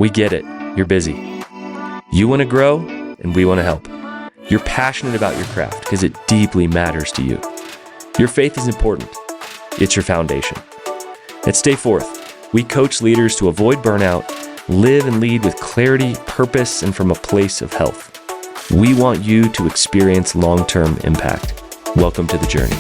We get it. You're busy. You want to grow, and we want to help. You're passionate about your craft because it deeply matters to you. Your faith is important. It's your foundation. At Stay Forth, we coach leaders to avoid burnout, live and lead with clarity, purpose, and from a place of health. We want you to experience long-term impact. Welcome to the journey.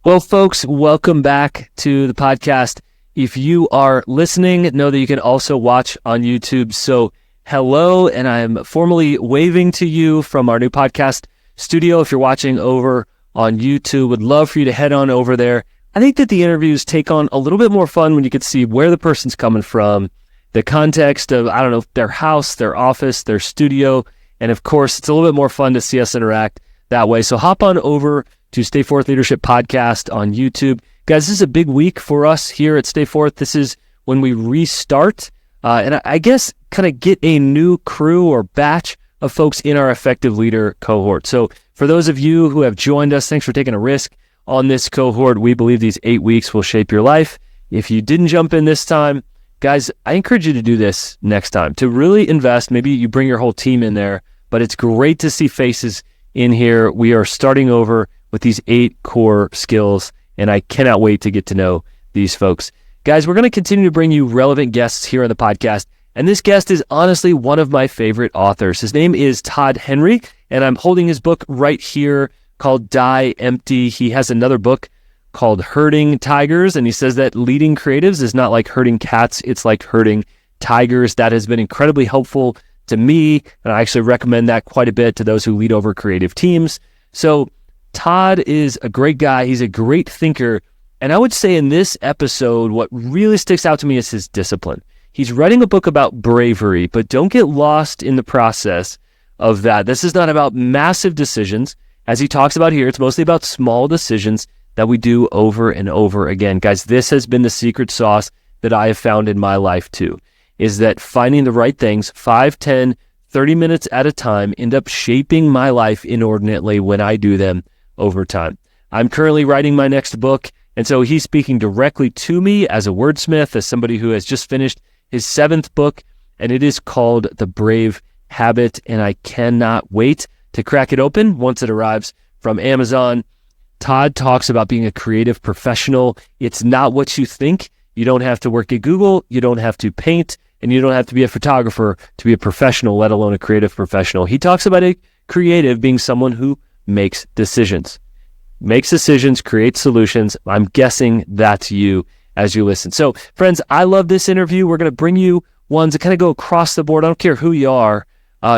Well, folks, welcome back to the podcast. If you are listening, know that you can also watch on YouTube. So hello, and I'm formally waving to you from our new podcast studio. If you're watching over on YouTube, would love for you to head on over there. I think that the interviews take on a little bit more fun when you can see where the person's coming from, the context of, I don't know, their house, their office, their studio. And of course, it's a little bit more fun to see us interact that way. So hop on over to Stay Forth Leadership Podcast on YouTube. Guys, this is a big week for us here at Stay Forth. This is when we restart and I guess kind of get a new crew or batch of folks in our Effective Leader cohort. So for those of you who have joined us, thanks for taking a risk on this cohort. We believe these 8 weeks will shape your life. If you didn't jump in this time, guys, I encourage you to do this next time, to really invest. Maybe you bring your whole team in there, but it's great to see faces in here. We are starting over with these 8 core skills, and I cannot wait to get to know these folks. Guys, we're going to continue to bring you relevant guests here on the podcast, and this guest is honestly one of my favorite authors. His name is Todd Henry, and I'm holding his book right here called Die Empty. He has another book called Herding Tigers, and he says that leading creatives is not like herding cats, it's like herding tigers. That has been incredibly helpful to me, and I actually recommend that quite a bit to those who lead over creative teams. So Todd is a great guy. He's a great thinker. And I would say in this episode, what really sticks out to me is his discipline. He's writing a book about bravery, but don't get lost in the process of that. This is not about massive decisions. As he talks about here, it's mostly about small decisions that we do over and over again. Guys, this has been the secret sauce that I have found in my life too, is that finding the right things, 5, 10, 30 minutes at a time, end up shaping my life inordinately when I do them over time. I'm currently writing my next book, and so he's speaking directly to me as a wordsmith, as somebody who has just finished his 7th book, and it is called The Brave Habit, and I cannot wait to crack it open once it arrives from Amazon. Todd talks about being a creative professional. It's not what you think. You don't have to work at Google, you don't have to paint, and you don't have to be a photographer to be a professional, let alone a creative professional. He talks about a creative being someone who makes decisions, creates solutions. I'm guessing that's you as you listen. So friends, I love this interview. We're going to bring you ones that kind of go across the board. I don't care who you are.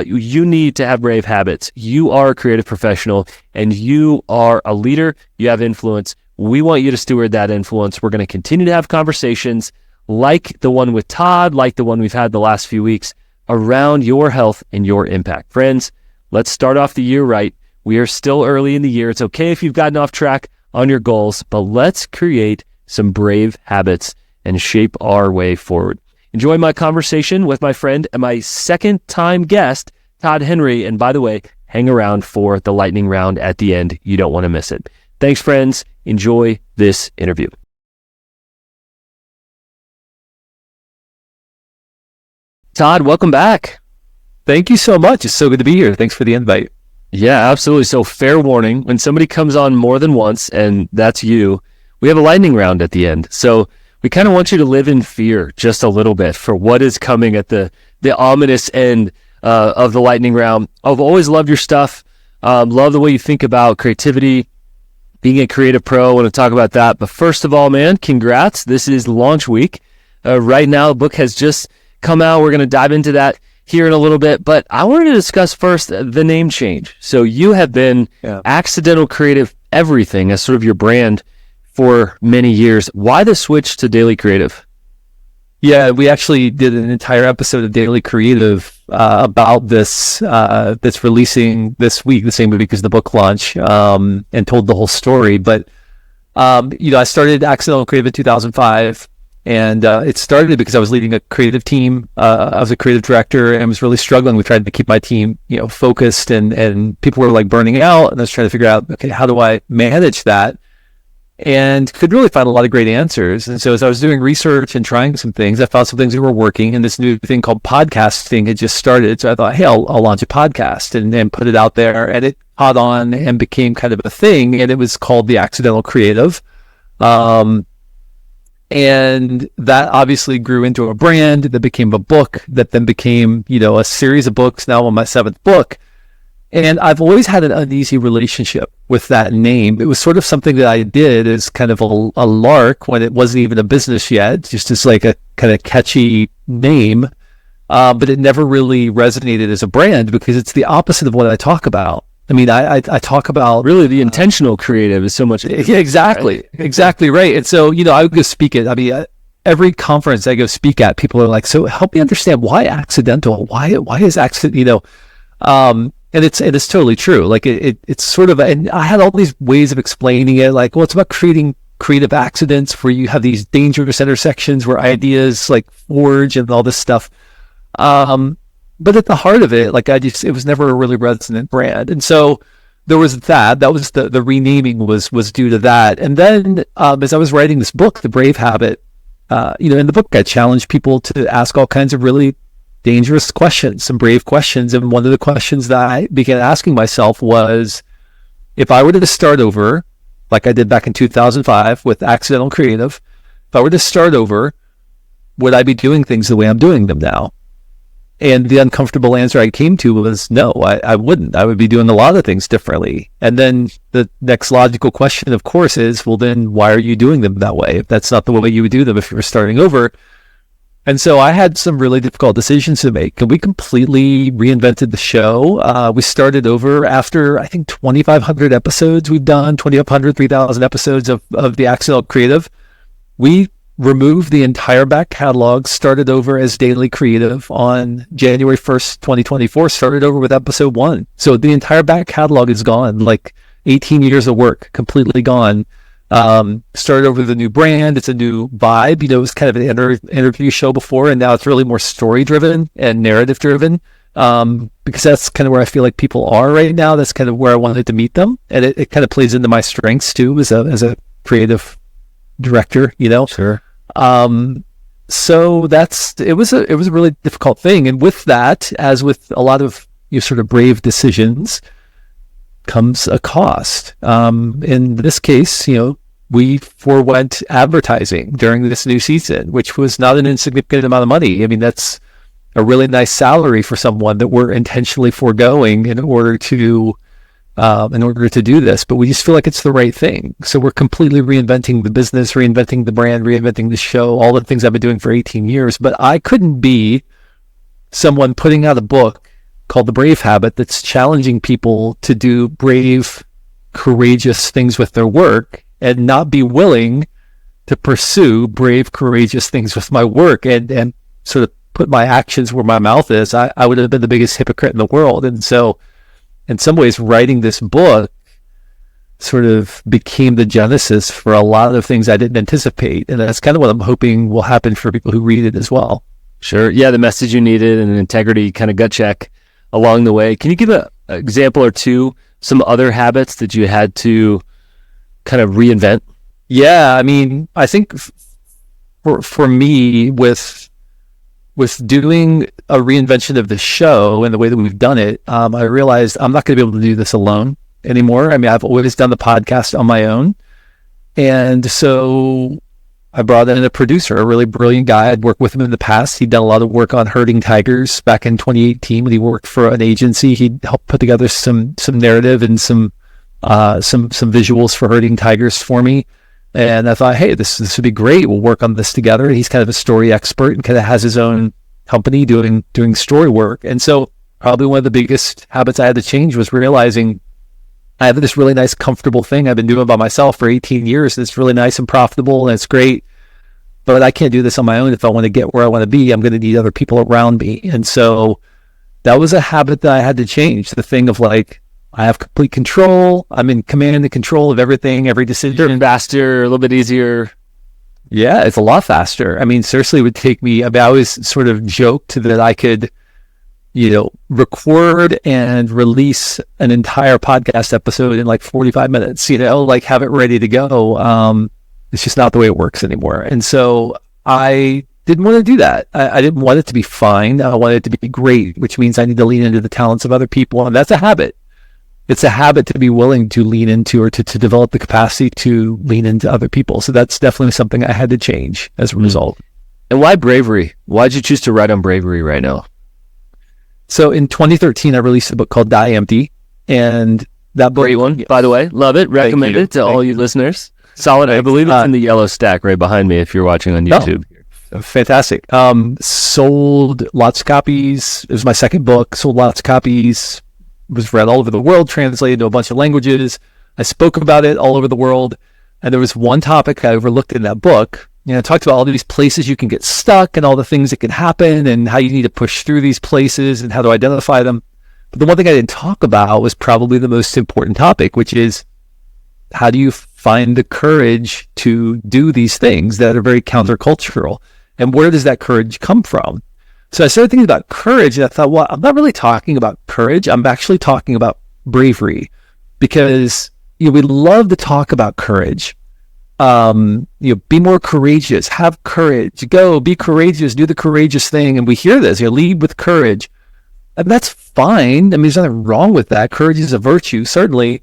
You need to have brave habits. You are a creative professional and you are a leader. You have influence. We want you to steward that influence. We're going to continue to have conversations like the one with Todd, like the one we've had the last few weeks around your health and your impact. Friends, let's start off the year right. We are still early in the year. It's okay if you've gotten off track on your goals, but let's create some brave habits and shape our way forward. Enjoy my conversation with my friend and my second-time guest, Todd Henry. And by the way, hang around for the lightning round at the end. You don't want to miss it. Thanks, friends. Enjoy this interview. Todd, welcome back. Thank you so much. It's so good to be here. Thanks for the invite. Yeah, absolutely. So fair warning, when somebody comes on more than once, and that's you, we have a lightning round at the end. So we kind of want you to live in fear just a little bit for what is coming at the ominous end of the lightning round. I've always loved your stuff. Love the way you think about creativity, being a creative pro. I want to talk about that. But first of all, man, congrats. This is launch week. Right now, the book has just come out. We're going to dive into that here in a little bit, but I wanted to discuss first the name change. So you have been Accidental Creative Everything as sort of your brand for many years. Why the switch to Daily Creative? Yeah, we actually did an entire episode of Daily Creative about this that's releasing this week, the same week as the book launch, and told the whole story. But I started Accidental Creative in 2005, And it started because I was leading a creative team. I was a creative director and was really struggling with trying to keep my team, focused, and people were like burning out. And I was trying to figure out, okay, how do I manage that? And could really find a lot of great answers. And so as I was doing research and trying some things, I found some things that were working. And this new thing called podcasting had just started. So I thought, hey, I'll launch a podcast and put it out there. And it caught on and became kind of a thing. And it was called The Accidental Creative. And that obviously grew into a brand that became a book that then became, a series of books. Now I'm on my 7th book. And I've always had an uneasy relationship with that name. It was sort of something that I did as kind of a lark when it wasn't even a business yet, just as like a kind of catchy name. But it never really resonated as a brand because it's the opposite of what I talk about. I mean, I talk about really the intentional creative is so much. Yeah, exactly. Right? Exactly right. And so, I would go speak at, every conference I go speak at, people are like, so help me understand why accidental, why is accident, and it's totally true. Like it's sort of, and I had all these ways of explaining it. Like, well, it's about creating creative accidents where you have these dangerous intersections where ideas like forge and all this stuff. But at the heart of it, like it was never a really resonant brand. And so there was that was the renaming was due to that. And then, as I was writing this book, The Brave Habit, in the book, I challenged people to ask all kinds of really dangerous questions, some brave questions. And one of the questions that I began asking myself was, if I were to start over, like I did back in 2005 with Accidental Creative, if I were to start over, would I be doing things the way I'm doing them now? And the uncomfortable answer I came to was no, I wouldn't. I would be doing a lot of things differently. And then the next logical question, of course, is, well, then why are you doing them that way? If that's not the way you would do them if you were starting over. And so I had some really difficult decisions to make. And we completely reinvented the show. We started over after, I think, 2,500 episodes we've done, 2,500, 3,000 episodes of the Accidental Creative. We removed the entire back catalog, started over as Daily Creative on January 1st, 2024, started over with episode 1. So the entire back catalog is gone, like 18 years of work, completely gone. Started over with a new brand. It's a new vibe. It was kind of an interview show before, and now it's really more story driven and narrative driven. Because that's kind of where I feel like people are right now. That's kind of where I wanted to meet them. And it kind of plays into my strengths too, as a creative director, Sure. So it was a really difficult thing. And with that, as with a lot of sort of brave decisions, comes a cost. In this case, we forewent advertising during this new season, which was not an insignificant amount of money. I mean, that's a really nice salary for someone that we're intentionally foregoing in order to do this, but we just feel like it's the right thing. So we're completely reinventing the business, reinventing the brand, reinventing the show, all the things I've been doing for 18 years. But I couldn't be someone putting out a book called The Brave Habit that's challenging people to do brave, courageous things with their work and not be willing to pursue brave, courageous things with my work and sort of put my actions where my mouth is. I would have been the biggest hypocrite in the world. And so in some ways, writing this book sort of became the genesis for a lot of things I didn't anticipate. And that's kind of what I'm hoping will happen for people who read it as well. Sure. Yeah, the message you needed and an integrity kind of gut check along the way. Can you give an example or two, some other habits that you had to kind of reinvent? Yeah, I mean, I think for me, with doing a reinvention of the show and the way that we've done it, I realized I'm not going to be able to do this alone anymore. I mean, I've always done the podcast on my own. And so I brought in a producer, a really brilliant guy. I'd worked with him in the past. He'd done a lot of work on herding tigers back in 2018 when he worked for an agency. He'd helped put together some narrative and some visuals for herding tigers for me. And I thought, hey, this would be great. We'll work on this together. He's kind of a story expert and kind of has his own company doing story work. And so probably one of the biggest habits I had to change was realizing I have this really nice, comfortable thing I've been doing by myself for 18 years. It's really nice and profitable and it's great, but I can't do this on my own. If I want to get where I want to be, I'm going to need other people around me. And so that was a habit that I had to change. The thing of like, I have complete control. I'm in command and control of everything, every decision. Faster, a little bit easier. Yeah, it's a lot faster. I mean, seriously, it would take me, I always sort of joked that I could, record and release an entire podcast episode in like 45 minutes, like have it ready to go. It's just not the way it works anymore. And so I didn't want to do that. I didn't want it to be fine. I wanted it to be great, which means I need to lean into the talents of other people. And that's a habit. It's a habit to be willing to lean into, or to develop the capacity to lean into other people. So that's definitely something I had to change as a result. And why Bravery? Why'd you choose to write on Bravery right now? So in 2013, I released a book called Die Empty. And that book... Great one, by the way. Love it. Recommend it to all you listeners. Solid. I believe it's in the yellow stack right behind me if you're watching on YouTube. Oh, fantastic. Sold lots of copies. It was my second book. Sold lots of copies. Was read all over the world, translated to a bunch of languages. I spoke about it all over the world. And there was one topic I overlooked in that book. I talked about all these places you can get stuck and all the things that can happen and how you need to push through these places and how to identify them. But the one thing I didn't talk about was probably the most important topic, which is how do you find the courage to do these things that are very countercultural? And where does that courage come from? So I started thinking about courage, and I thought, well, I'm not really talking about courage. I'm actually talking about bravery, because we love to talk about courage. Be more courageous, have courage, go, be courageous, do the courageous thing. And we hear this, lead with courage. And that's fine. I mean, there's nothing wrong with that. Courage is a virtue, certainly.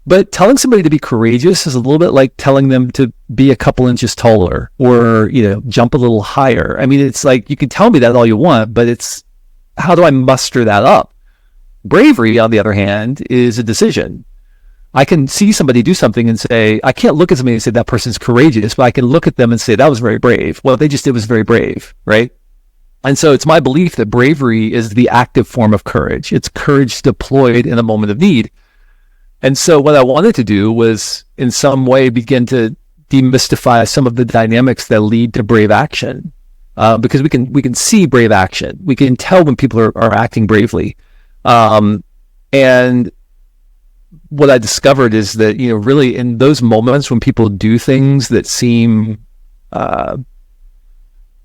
But telling somebody to be courageous is a little bit like telling them to be a couple inches taller or, jump a little higher. I mean, it's like, you can tell me that all you want, but it's, how do I muster that up? Bravery, on the other hand, is a decision. I can see somebody do something and say, I can't look at somebody and say that person's courageous, but I can look at them and say that was very brave. What they just did was very brave, right? And so it's my belief that bravery is the active form of courage. It's courage deployed in a moment of need. And so what I wanted to do was in some way begin to demystify some of the dynamics that lead to brave action, because we can see brave action. We can tell when people are acting bravely. And what I discovered is that, really in those moments when people do things that seem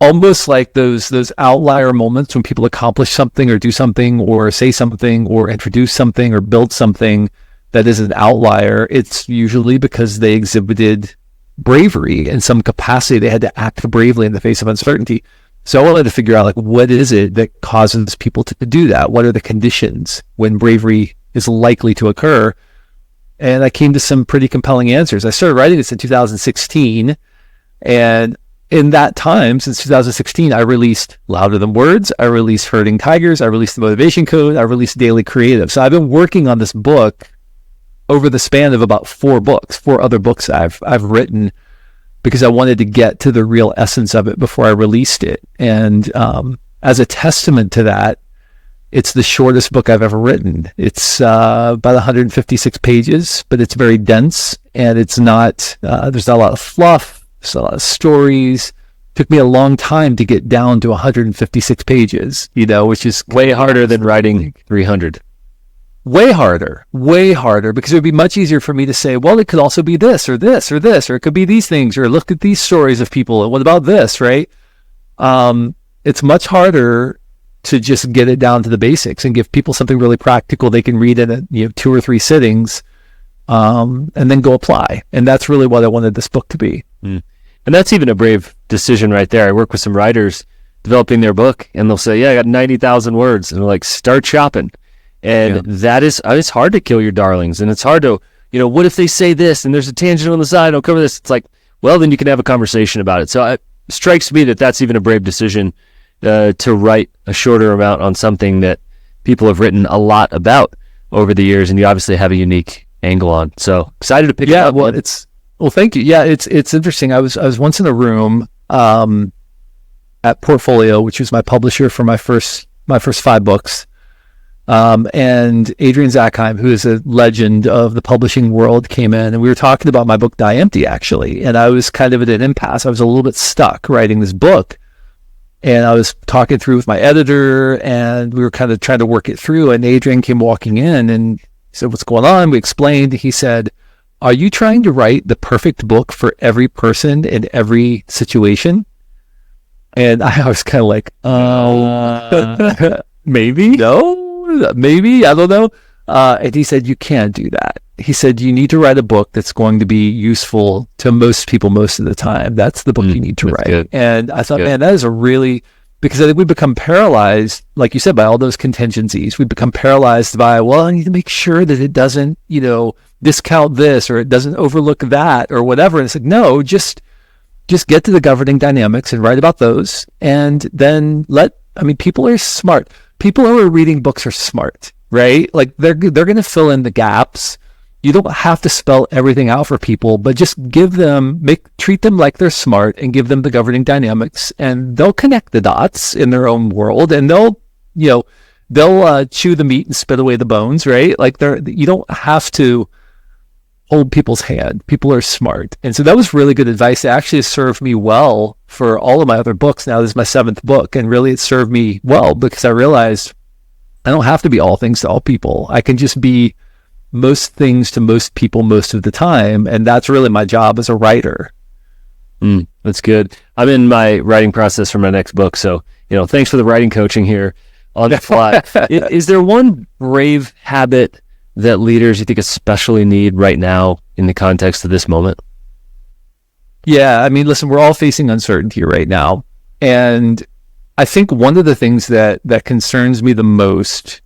almost like those outlier moments when people accomplish something or do something or say something or introduce something or build something that is an outlier, it's usually because they exhibited bravery in some capacity. They had to act bravely in the face of uncertainty. So I wanted to figure out, what is it that causes people to do that? What are the conditions when bravery is likely to occur? And I came to some pretty compelling answers. I started writing this in 2016. And in that time, since 2016, I released Louder Than Words. I released Herding Tigers. I released The Motivation Code. I released Daily Creative. So I've been working on this book over the span of about 4 other books I've written, because I wanted to get to the real essence of it before I released it. And as a testament to that, it's the shortest book I've ever written. It's about 156 pages, but it's very dense, and it's not, there's not a lot of fluff, there's not a lot of stories. It took me a long time to get down to 156 pages, which is way harder than writing 300. Way harder, because it would be much easier for me to say, well, it could also be this or this or this, or it could be these things, or look at these stories of people, and what about this, right? It's much harder to just get it down to the basics and give people something really practical they can read in 2 or 3 sittings, and then go apply. And that's really what I wanted this book to be. And that's even a brave decision right there. I work with some writers developing their book, and they'll say, I got 90,000 words. And they're like, start shopping. And that is, it's hard to kill your darlings. And it's hard to, what if they say this and there's a tangent on the side, I'll cover this. It's like, well, then you can have a conversation about it. So it strikes me that that's even a brave decision, to write a shorter amount on something that people have written a lot about over the years. And you obviously have a unique angle on. So excited to pick it up. Well, thank you. Yeah, it's interesting. I was once in a room at Portfolio, which was my publisher for my first 5 books. And Adrian Zackheim, who is a legend of the publishing world, came in, and we were talking about my book, Die Empty, actually. And I was kind of at an impasse. I was a little bit stuck writing this book. And I was talking through with my editor, and we were kind of trying to work it through. And Adrian came walking in and he said, what's going on? We explained. He said, are you trying to write the perfect book for every person in every situation? And I was kind of like, maybe, no, maybe, I don't know. And he said, you can't do that. He said, you need to write a book that's going to be useful to most people most of the time. That's the book you need to write. Good. And I thought, man, that is a really, because I think we become paralyzed, like you said, by all those contingencies. We become paralyzed by, well, I need to make sure that it doesn't, discount this, or it doesn't overlook that, or whatever. And it's like, no, just get to the governing dynamics and write about those. And then people are smart. People who are reading books are smart, right? Like they're going to fill in the gaps. You don't have to spell everything out for people, but just treat them like they're smart and give them the governing dynamics, and they'll connect the dots in their own world, and they'll chew the meat and spit away the bones, right? Like you don't have to hold people's hand. People are smart. And so that was really good advice. It actually served me well for all of my other books. Now this is my 7th book, and really it served me well because I realized I don't have to be all things to all people. I can just be most things to most people most of the time. And that's really my job as a writer. That's good. I'm in my writing process for my next book. So, thanks for the writing coaching here on the fly. Is there one brave habit that leaders you think especially need right now in the context of this moment? Yeah, listen, we're all facing uncertainty right now. And I think one of the things that concerns me the most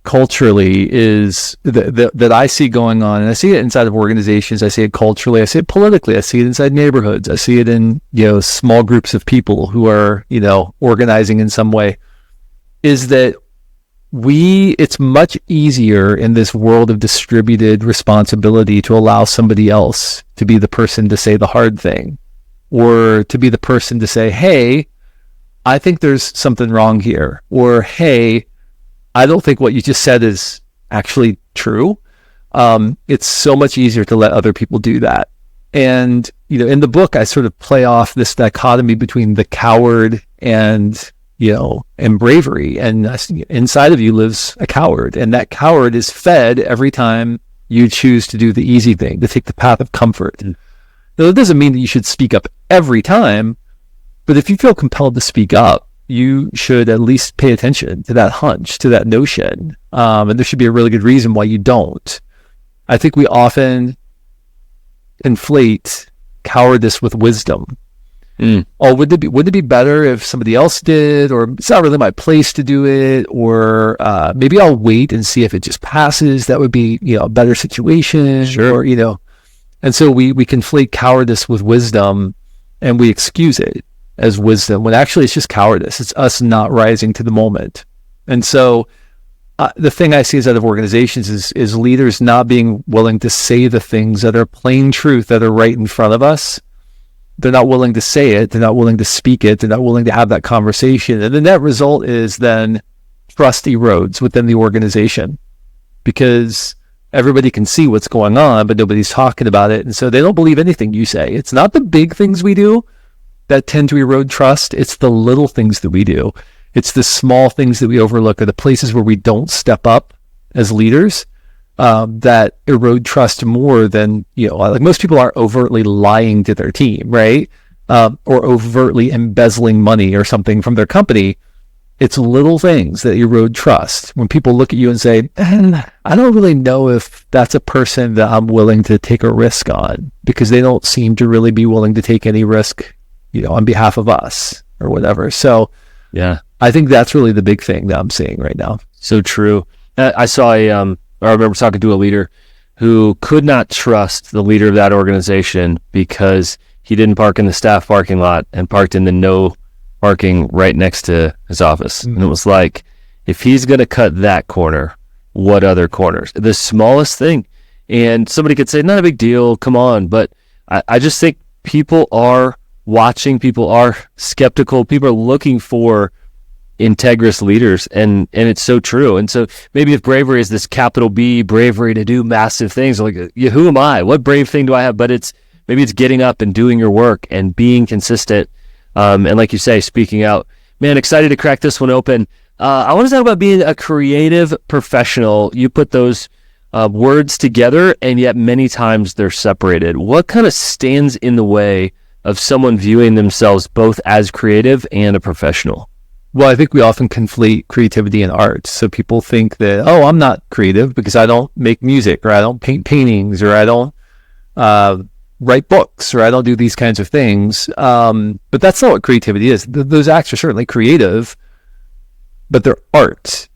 culturally is that I see going on, and I see it inside of organizations, I see it culturally, I see it politically, I see it inside neighborhoods, I see it in, small groups of people who are, organizing in some way, is that it's much easier in this world of distributed responsibility to allow somebody else to be the person to say the hard thing, or to be the person to say, hey, I think there's something wrong here, or hey, I don't think what you just said is actually true. It's so much easier to let other people do that. And, in the book, I sort of play off this dichotomy between the coward and bravery. And inside of you lives a coward, and that coward is fed every time you choose to do the easy thing, to take the path of comfort. Now, that doesn't mean that you should speak up every time, but if you feel compelled to speak up, you should at least pay attention to that hunch, to that notion. And there should be a really good reason why you don't. I think we often conflate cowardice with wisdom. Oh, would it be better if somebody else did, or it's not really my place to do it, or maybe I'll wait and see if it just passes. That would be a better situation. Sure. Or and so we conflate cowardice with wisdom, and we excuse it as wisdom, when actually it's just cowardice. It's us not rising to the moment. And so the thing I see is out of organizations is leaders not being willing to say the things that are plain truth, that are right in front of us. They're not willing to say it. They're not willing to speak it. They're not willing to have that conversation. And the net result is then trust erodes within the organization, because everybody can see what's going on, but nobody's talking about it. And so they don't believe anything you say. It's not the big things we do that tend to erode trust. It's the little things that we do. It's the small things that we overlook, or the places where we don't step up as leaders that erode trust more than, like most people aren't overtly lying to their team, right? Or overtly embezzling money or something from their company. It's little things that erode trust. When people look at you and say, I don't really know if that's a person that I'm willing to take a risk on, because they don't seem to really be willing to take any risk on behalf of us or whatever. So yeah, I think that's really the big thing that I'm seeing right now. So true. I saw I remember talking to a leader who could not trust the leader of that organization because he didn't park in the staff parking lot and parked in the no parking right next to his office. And it was like, if he's going to cut that corner, what other corners? The smallest thing. And somebody could say, not a big deal, come on. But I just think people are watching, people are skeptical, people are looking for integrous leaders, and it's so true. And so maybe if bravery is this capital B bravery to do massive things, like, who am I? What brave thing do I have? But maybe it's getting up and doing your work and being consistent. And like you say, speaking out. Man, excited to crack this one open. I want to talk about being a creative professional. You put those words together, and yet many times they're separated. What kind of stands in the way of someone viewing themselves both as creative and a professional? Well, I think we often conflate creativity and art. So people think that, oh, I'm not creative because I don't make music, or I don't paint paintings, or I don't write books, or I don't do these kinds of things. But that's not what creativity is. Those acts are certainly creative, but they're art.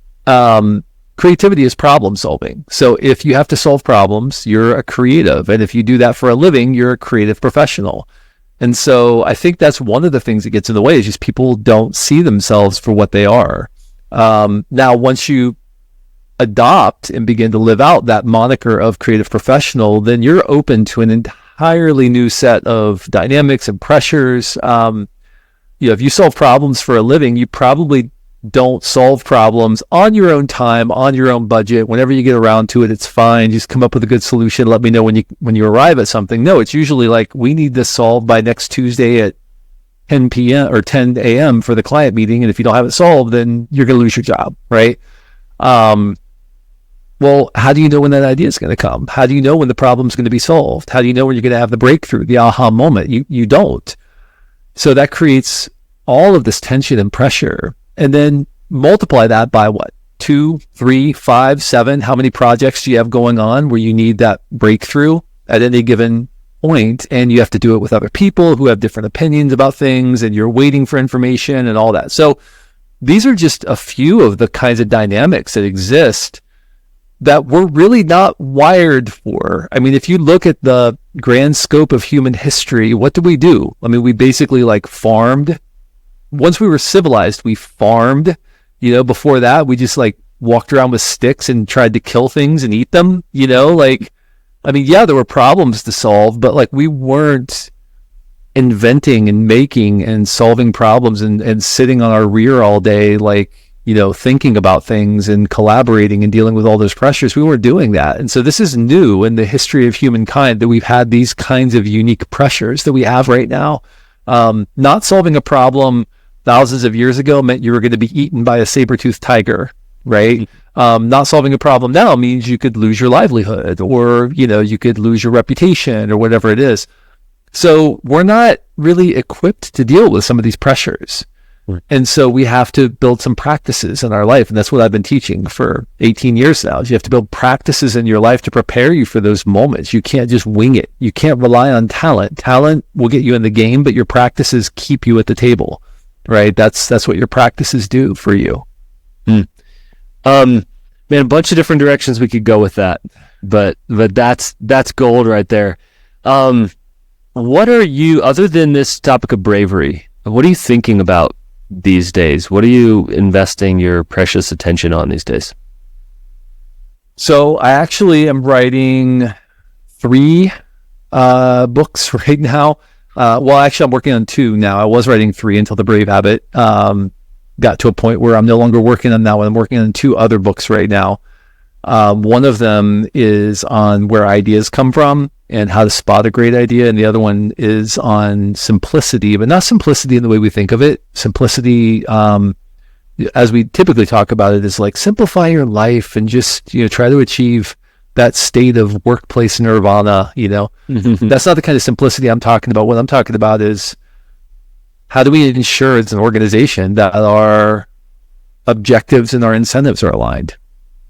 Creativity is problem solving. So if you have to solve problems, you're a creative. And if you do that for a living, you're a creative professional. And so I think that's one of the things that gets in the way, is just people don't see themselves for what they are. Now, once you adopt and begin to live out that moniker of creative professional, then you're open to an entirely new set of dynamics and pressures. If you solve problems for a living, you probably don't solve problems on your own time, on your own budget. Whenever you get around to it, it's fine. Just come up with a good solution. Let me know when you arrive at something. No, it's usually like, we need this solved by next Tuesday at 10 p.m. or 10 a.m. for the client meeting. And if you don't have it solved, then you're going to lose your job, right? Well, how do you know when that idea is going to come? How do you know when the problem is going to be solved? How do you know when you're going to have the breakthrough, the aha moment? You don't. So that creates all of this tension and pressure. And then multiply that by what? 2, 3, 5, 7. How many projects do you have going on where you need that breakthrough at any given point? And you have to do it with other people who have different opinions about things, and you're waiting for information and all that. So these are just a few of the kinds of dynamics that exist that we're really not wired for. I mean, if you look at the grand scope of human history, what did we do? I mean, we basically farmed. Once we were civilized, we farmed. Before that, we just walked around with sticks and tried to kill things and eat them. There were problems to solve, but we weren't inventing and making and solving problems and sitting on our rear all day, thinking about things and collaborating and dealing with all those pressures. We weren't doing that. And so this is new in the history of humankind, that we've had these kinds of unique pressures that we have right now. Not solving a problem thousands of years ago meant you were going to be eaten by a saber-toothed tiger, right? Not solving a problem now means you could lose your livelihood, or, you could lose your reputation, or whatever it is. So we're not really equipped to deal with some of these pressures. Right. And so we have to build some practices in our life. And that's what I've been teaching for 18 years now. Is you have to build practices in your life to prepare you for those moments. You can't just wing it. You can't rely on talent. Talent will get you in the game, but your practices keep you at the table. Right? That's what your practices do for you. Man, a bunch of different directions we could go with that, but that's gold right there. What are you, other than this topic of bravery, what are you thinking about these days? What are you investing your precious attention on these days? So I actually am writing 3 books right now. Actually, I'm working on 2 now. I was writing 3 until The Brave Habit got to a point where I'm no longer working on that one. I'm working on 2 other books right now. One of them is on where ideas come from and how to spot a great idea. And the other one is on simplicity, but not simplicity in the way we think of it. Simplicity, as we typically talk about it, is simplify your life and just, try to achieve that state of workplace nirvana. That's not the kind of simplicity I'm talking about. What I'm talking about is, how do we ensure as an organization that our objectives and our incentives are aligned?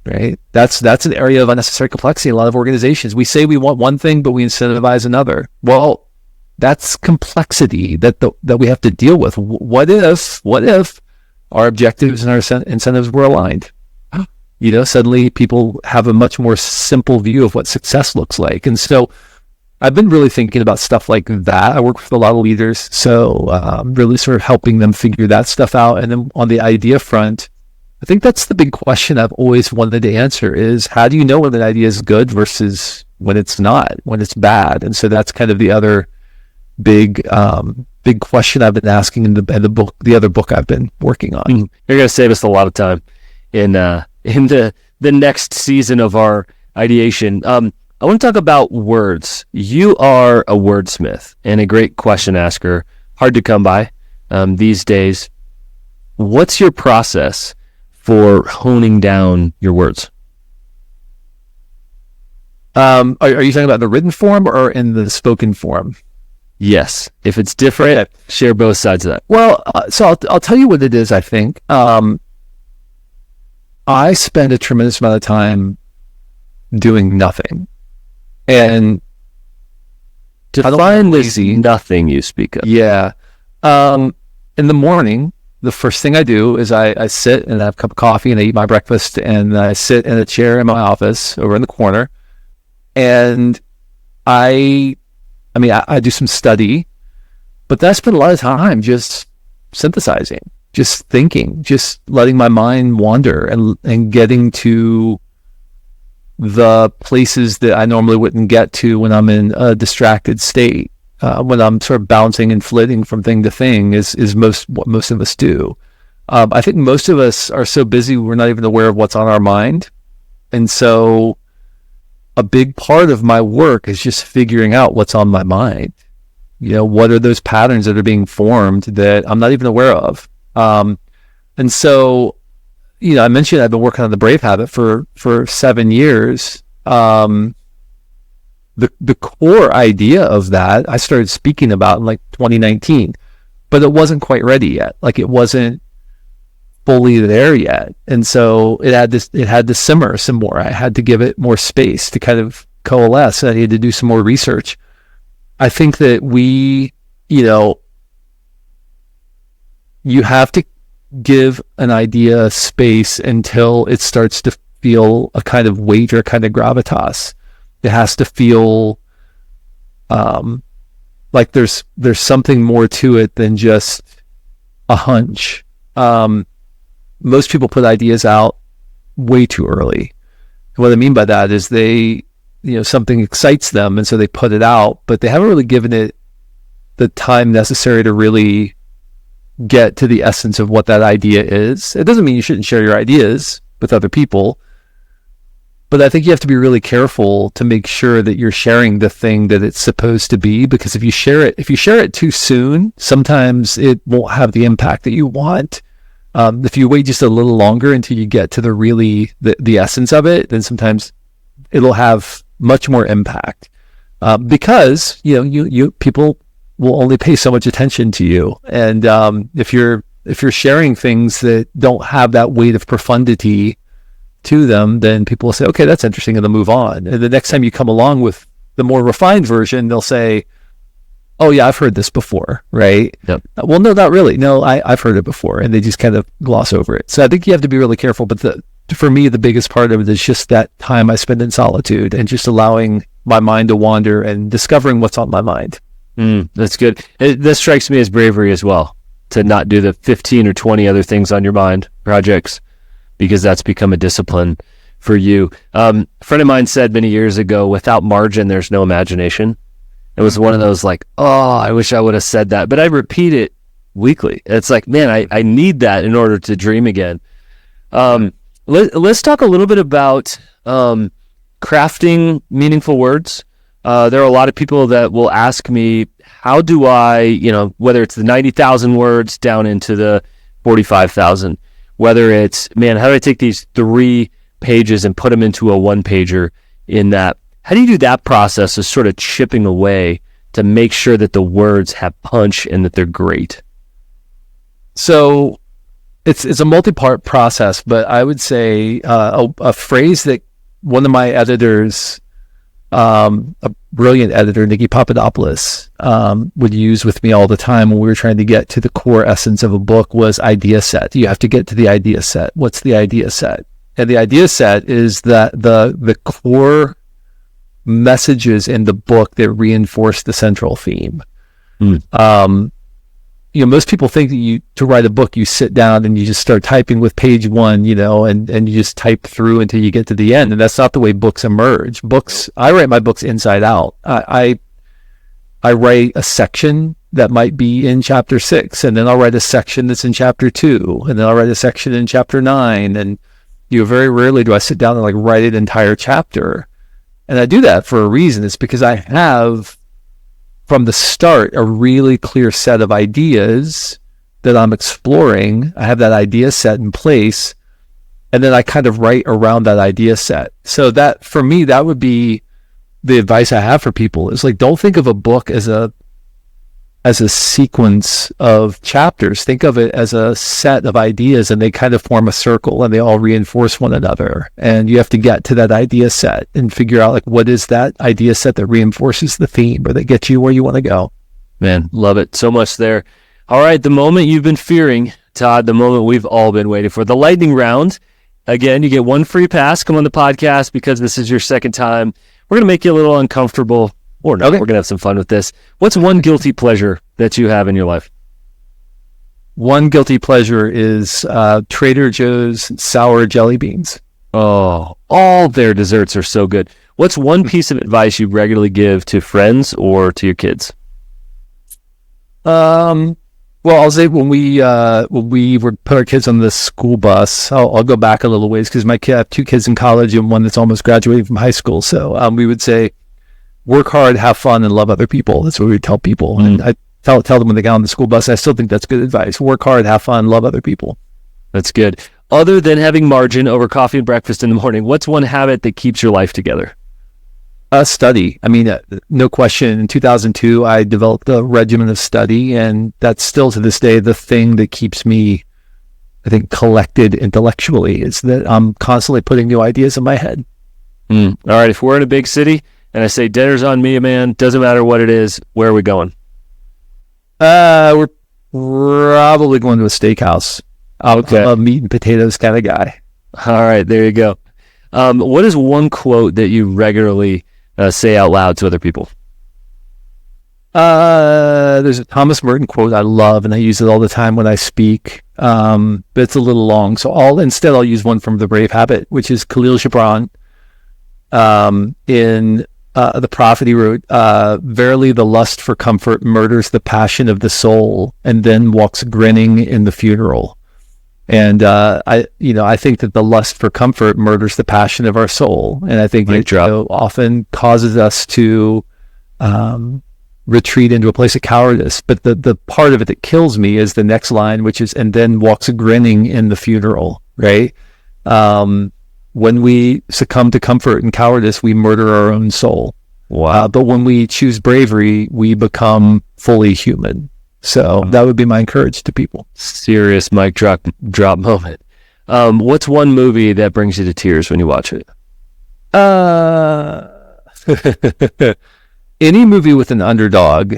Right? That's an area of unnecessary complexity in a lot of organizations. We say we want one thing, but we incentivize another. Well, that's complexity that we have to deal with. What if our objectives and our incentives were aligned? Suddenly people have a much more simple view of what success looks like. And so I've been really thinking about stuff like that. I work with a lot of leaders, so really sort of helping them figure that stuff out. And then on the idea front, I think that's the big question I've always wanted to answer, is how do you know when an idea is good versus when it's not, when it's bad? And so that's kind of the other big question I've been asking in the other book I've been working on. You're going to save us a lot of time in the next season of our ideation. I want to talk about words. You are a wordsmith and a great question asker, hard to come by these days. What's your process for honing down your words? Are you talking about the written form or in the spoken form? Yes. If it's different, share both sides of that. Well, so I'll tell you what it is, I think. I spend a tremendous amount of time doing nothing. And define this nothing you speak of. Yeah. In the morning, the first thing I do is I sit and I have a cup of coffee and I eat my breakfast and I sit in a chair in my office over in the corner. And I do some study, but I spend a lot of time just synthesizing, just thinking, just letting my mind wander and getting to the places that I normally wouldn't get to when I'm in a distracted state. When I'm sort of bouncing and flitting from thing to thing is what most of us do. I think most of us are so busy we're not even aware of what's on our mind. And so a big part of my work is just figuring out what's on my mind. What are those patterns that are being formed that I'm not even aware of? And so, I mentioned I've been working on the Brave habit for 7 years. The core idea of that I started speaking about in like 2019, but it wasn't quite ready yet. Like it wasn't fully there yet. And so it had to simmer some more. I had to give it more space to kind of coalesce. I needed to do some more research. I think that you have to give an idea space until it starts to feel a kind of weight or a kind of gravitas. It has to feel like there's something more to it than just a hunch. Most people put ideas out way too early. And what I mean by that is something excites them, and so they put it out, but they haven't really given it the time necessary to really get to the essence of what that idea is. It doesn't mean you shouldn't share your ideas with other people, but I think you have to be really careful to make sure that you're sharing the thing that it's supposed to be, because if you share it too soon, sometimes it won't have the impact that you want. If you wait just a little longer until you get to the essence of it, then sometimes it'll have much more impact. Because people will only pay so much attention to you, and if you're sharing things that don't have that weight of profundity to them, then people will say, okay, that's interesting, and they'll move on. And the next time you come along with the more refined version, they'll say, oh yeah, I've heard this before, right? Yep. Well, no, not really. No, I've heard it before, and they just kind of gloss over it. So I think you have to be really careful. But for me, the biggest part of it is just that time I spend in solitude and just allowing my mind to wander and discovering what's on my mind. That's good. This strikes me as bravery as well, to not do the 15 or 20 other things on your mind projects, because that's become a discipline for you. A friend of mine said many years ago, without margin, there's no imagination. It was one of those like, oh, I wish I would have said that, but I repeat it weekly. It's like, man, I need that in order to dream again. Let's talk a little bit about crafting meaningful words. There are a lot of people that will ask me, how do I, whether it's the 90,000 words down into the 45,000, whether it's, man, how do I take these 3 pages and put them into a 1-pager in that? How do you do that process of sort of chipping away to make sure that the words have punch and that they're great? So it's a multi-part process, but I would say a phrase that one of my editors, a brilliant editor, Nikki Papadopoulos, would use with me all the time when we were trying to get to the core essence of a book was idea set. You have to get to the idea set. What's the idea set? And the idea set is that the core messages in the book that reinforce the central theme. Most people think that to write a book, you sit down and you just start typing with page 1, and you just type through until you get to the end. And that's not the way books emerge. I write my books inside out. I write a section that might be in chapter 6, and then I'll write a section that's in chapter 2, and then I'll write a section in chapter 9. And very rarely do I sit down and write an entire chapter. And I do that for a reason. It's because I have, from the start, a really clear set of ideas that I'm exploring. I have that idea set in place, and then I kind of write around that idea set. So that, for me, that would be the advice I have for people is like, don't think of a book as a sequence of chapters. Think of it as a set of ideas, and they kind of form a circle and they all reinforce one another. And you have to get to that idea set and figure out like, what is that idea set that reinforces the theme or that gets you where you want to go. Man, love it. So much there. All right. The moment you've been fearing, Todd, the moment we've all been waiting for, the lightning round. Again, you get one free pass. Come on the podcast because this is your second time. We're going to make you a little uncomfortable. Or no, okay. We're going to have some fun with this. What's one guilty pleasure that you have in your life? One guilty pleasure is Trader Joe's sour jelly beans. Oh, all their desserts are so good. What's one piece of advice you regularly give to friends or to your kids? Well, I'll say when we would put our kids on the school bus, I'll go back a little ways because I have two kids in college and one that's almost graduating from high school. So we would say, work hard, have fun, and love other people. That's what we tell people. And I tell them when they get on the school bus. I still think that's good advice. Work hard, have fun, love other people. That's good. Other than having margin over coffee and breakfast in the morning, what's one habit that keeps your life together? Study. I mean, no question. In 2002, I developed a regimen of study, and that's still to this day the thing that keeps me, I think, collected intellectually, is that I'm constantly putting new ideas in my head. All right. If we're in a big city, and I say, dinner's on me, man, doesn't matter what it is, where are we going? We're probably going to a steakhouse. Okay. I'm a meat and potatoes kind of guy. All right, there you go. What is one quote that you regularly say out loud to other people? There's a Thomas Merton quote I love, and I use it all the time when I speak, but it's a little long. So I'll use one from The Brave Habit, which is Khalil Gibran. In the prophet he wrote, verily the lust for comfort murders the passion of the soul and then walks grinning in the funeral. And I think that the lust for comfort murders the passion of our soul. And I think it often causes us to retreat into a place of cowardice. But the part of it that kills me is the next line, which is, and then walks grinning in the funeral, right? When we succumb to comfort and cowardice, we murder our own soul. Wow. But when we choose bravery, we become fully human. So that would be my encouragement to people. Serious mic drop moment. What's one movie that brings you to tears when you watch it? Any movie with an underdog,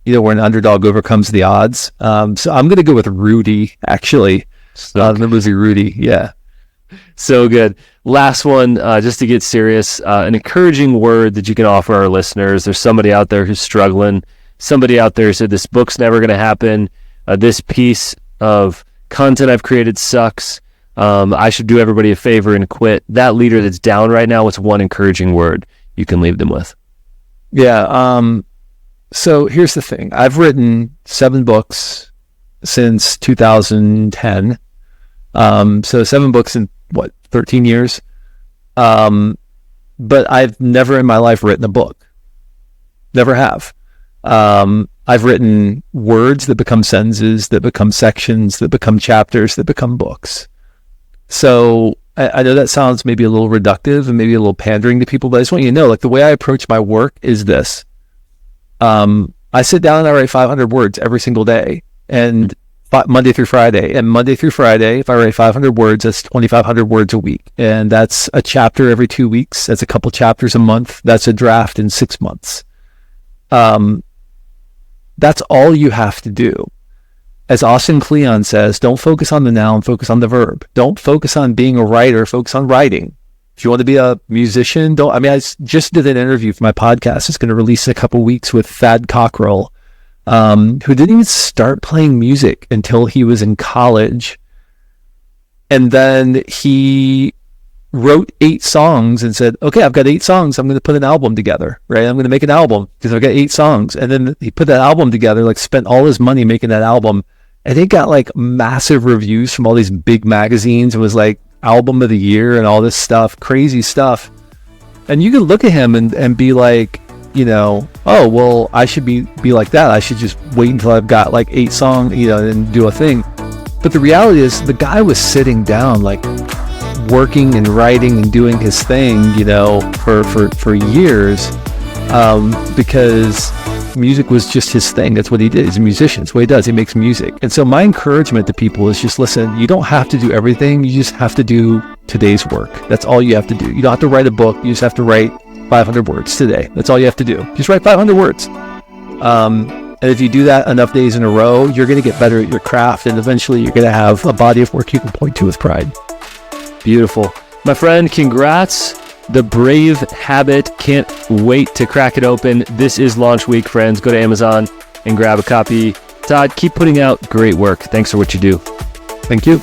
where an underdog overcomes the odds. So I'm going to go with Rudy, actually. The movie Rudy, yeah. So good. Last one, just to get serious, an encouraging word that you can offer our listeners. There's somebody out there who's struggling. Somebody out there who said, this book's never going to happen. This piece of content I've created sucks. I should do everybody a favor and quit. That leader that's down right now, what's one encouraging word you can leave them with? Yeah. So here's the thing. I've written 7 books since 2010. So 7 books in 13 years. But I've never in my life written a book. Never have. I've written words that become sentences, that become sections, that become chapters, that become books. So I know that sounds maybe a little reductive and maybe a little pandering to people, but I just want you to know, like, the way I approach my work is this. I sit down and I write 500 words every single day, and Monday through Friday. And Monday through Friday, if I write 500 words, that's 2,500 words a week. And that's a chapter every 2 weeks. That's a couple chapters a month. That's a draft in 6 months. That's all you have to do. As Austin Kleon says, don't focus on the noun, focus on the verb. Don't focus on being a writer, focus on writing. If you want to be a musician, I just did an interview for my podcast. It's going to release in a couple weeks with Thad Cockrell, who didn't even start playing music until he was in college. And then he wrote 8 songs and said, okay, I've got 8 songs. I'm going to put an album together, right? I'm going to make an album because I've got 8 songs. And then he put that album together, like spent all his money making that album. And it got like massive reviews from all these big magazines. It was like album of the year and all this stuff, crazy stuff. And you could look at him and be like, oh, well, I should be like that. I should just wait until I've got like 8 songs, and do a thing. But the reality is the guy was sitting down, like working and writing and doing his thing, for years. because music was just his thing. That's what he did. He's a musician. That's what he does. He makes music. And so my encouragement to people is just listen, you don't have to do everything. You just have to do today's work. That's all you have to do. You don't have to write a book. You just have to write 500 words today. That's all you have to do. Just write 500 words. And if you do that enough days in a row, you're going to get better at your craft. And eventually you're going to have a body of work you can point to with pride. Beautiful. My friend, congrats. The Brave Habit. Can't wait to crack it open. This is launch week, friends. Go to Amazon and grab a copy. Todd, keep putting out great work. Thanks for what you do. Thank you.